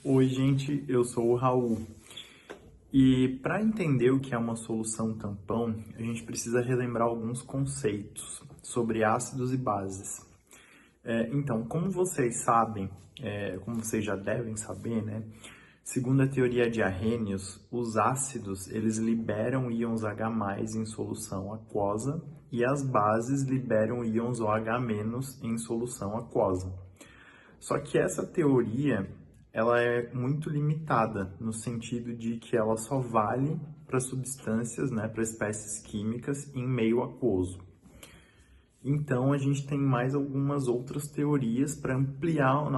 Oi, gente, eu sou o Raul. E para entender o que é uma solução tampão, a gente precisa relembrar alguns conceitos sobre ácidos e bases. Então, como vocês sabem, como vocês já devem saber, né? Segundo a teoria de Arrhenius, os ácidos eles liberam íons H+ em solução aquosa e as bases liberam íons OH- em solução aquosa. Só que essa teoria, ela é muito limitada, no sentido de que ela só vale para substâncias, né, para espécies químicas em meio aquoso. Então, a gente tem mais algumas outras teorias para ampliar o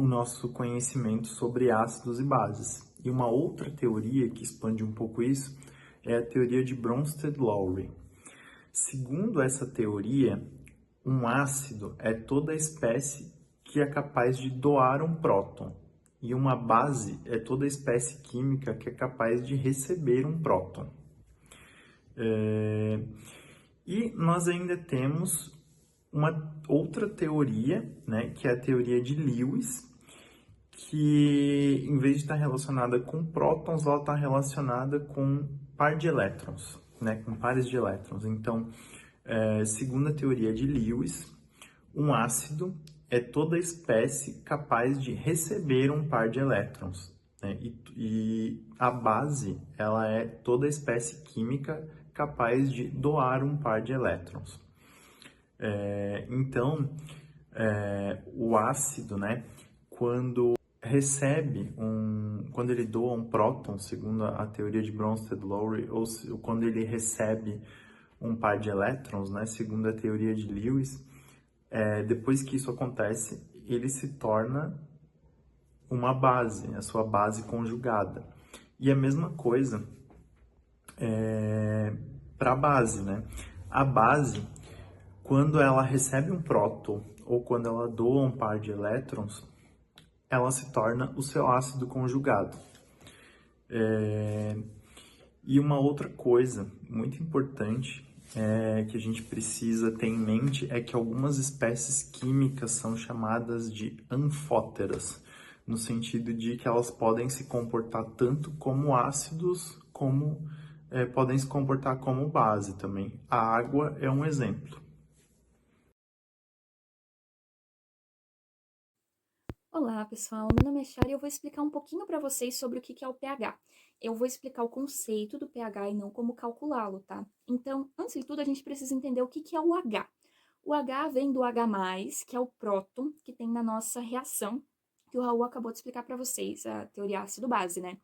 nosso conhecimento sobre ácidos e bases. E uma outra teoria que expande um pouco isso é a teoria de Bronsted-Lowry. Segundo essa teoria, um ácido é toda espécie que é capaz de doar um próton, e uma base é toda espécie química que é capaz de receber um próton. E nós ainda temos uma outra teoria, né, que é a teoria de Lewis, que em vez de estar relacionada com prótons, ela está relacionada com par de elétrons, né, com pares de elétrons. Então, segundo a teoria de Lewis, um ácido é toda espécie capaz de receber um par de elétrons, né? E a base, ela é toda espécie química capaz de doar um par de elétrons. Então, o ácido, né, quando quando ele doa um próton, segundo a teoria de Bronsted-Lowry, ou quando ele recebe um par de elétrons, né, segundo a teoria de Lewis, depois que isso acontece, ele se torna uma base, a sua base conjugada. E a mesma coisa para a base, né? A base, quando ela recebe um próton ou quando ela doa um par de elétrons, ela se torna o seu ácido conjugado. E uma outra coisa muito importante que a gente precisa ter em mente é que algumas espécies químicas são chamadas de anfóteras, no sentido de que elas podem se comportar tanto como ácidos, como podem se comportar como base também. A água é um exemplo. Olá, pessoal. Meu nome é Shari e eu vou explicar um pouquinho para vocês sobre o que é o pH. Eu vou explicar o conceito do pH e não como calculá-lo, tá? Então, antes de tudo, a gente precisa entender o que é o H. O H vem do H+, que é o próton que tem na nossa reação, que o Raul acabou de explicar para vocês, a teoria ácido-base, né?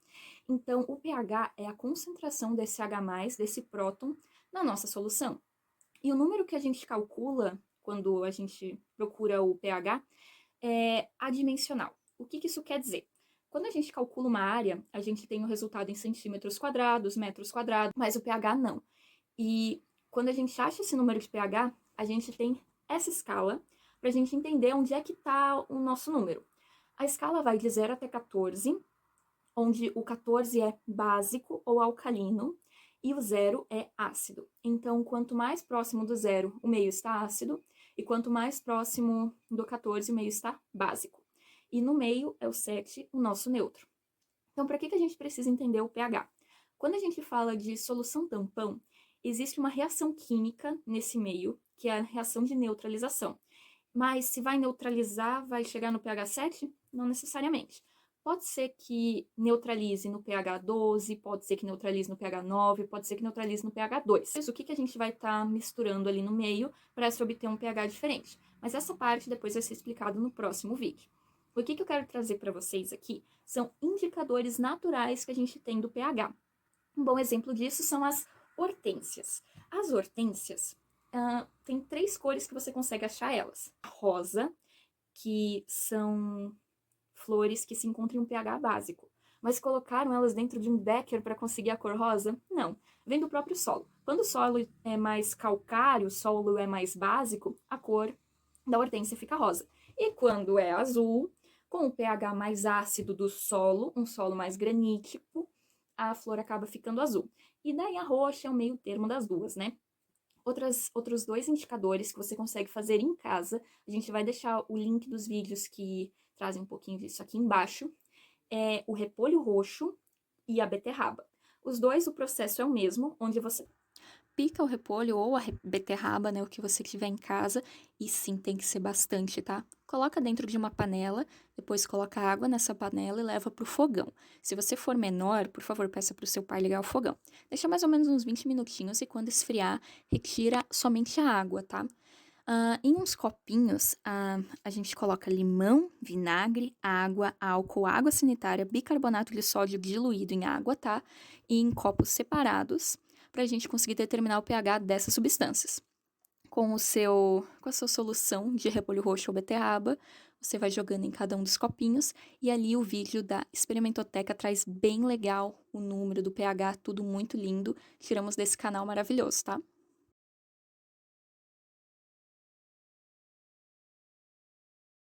Então, o pH é a concentração desse H+, desse próton, na nossa solução. E o número que a gente calcula quando a gente procura o pH é adimensional. O que isso quer dizer? Quando a gente calcula uma área, a gente tem o resultado em centímetros quadrados, metros quadrados, mas o pH não. E quando a gente acha esse número de pH, a gente tem essa escala para a gente entender onde é que está o nosso número. A escala vai de 0 até 14, onde o 14 é básico ou alcalino e o 0 é ácido. Então, quanto mais próximo do 0, o meio está ácido, e quanto mais próximo do 14, o meio está básico. E no meio é o 7, o nosso neutro. Então, para que a gente precisa entender o pH? Quando a gente fala de solução tampão, existe uma reação química nesse meio, que é a reação de neutralização. Mas se vai neutralizar, vai chegar no pH 7? Não necessariamente. Pode ser que neutralize no pH 12, pode ser que neutralize no pH 9, pode ser que neutralize no pH 2. O que a gente vai estar misturando ali no meio para se obter um pH diferente? Mas essa parte depois vai ser explicado no próximo vídeo. O que eu quero trazer para vocês aqui são indicadores naturais que a gente tem do pH. Um bom exemplo disso são as hortênsias. As hortênsias tem 3 cores que você consegue achar elas. Rosa, que são flores que se encontram em um pH básico. Mas colocaram elas dentro de um becker para conseguir a cor rosa? Não. Vem do próprio solo. Quando o solo é mais calcário, o solo é mais básico, a cor da hortênsia fica rosa. E quando é azul, com o pH mais ácido do solo, um solo mais granítico, a flor acaba ficando azul. E daí a roxa é o meio termo das duas, né? Outros 2 indicadores que você consegue fazer em casa, a gente vai deixar o link dos vídeos que trazem um pouquinho disso aqui embaixo, é o repolho roxo e a beterraba. Os dois, o processo é o mesmo, onde você pica o repolho ou a beterraba, né, o que você tiver em casa, e sim, tem que ser bastante, tá? Coloca dentro de uma panela, depois coloca água nessa panela e leva pro fogão. Se você for menor, por favor, peça pro seu pai ligar o fogão. Deixa mais ou menos uns 20 minutinhos e quando esfriar, retira somente a água, tá? Em uns copinhos, a gente coloca limão, vinagre, água, álcool, água sanitária, bicarbonato de sódio diluído em água, tá? E em copos separados, para a gente conseguir determinar o pH dessas substâncias. Com a sua solução de repolho roxo ou beterraba, você vai jogando em cada um dos copinhos e ali o vídeo da Experimentoteca traz bem legal o número do pH, tudo muito lindo. Tiramos desse canal maravilhoso, tá?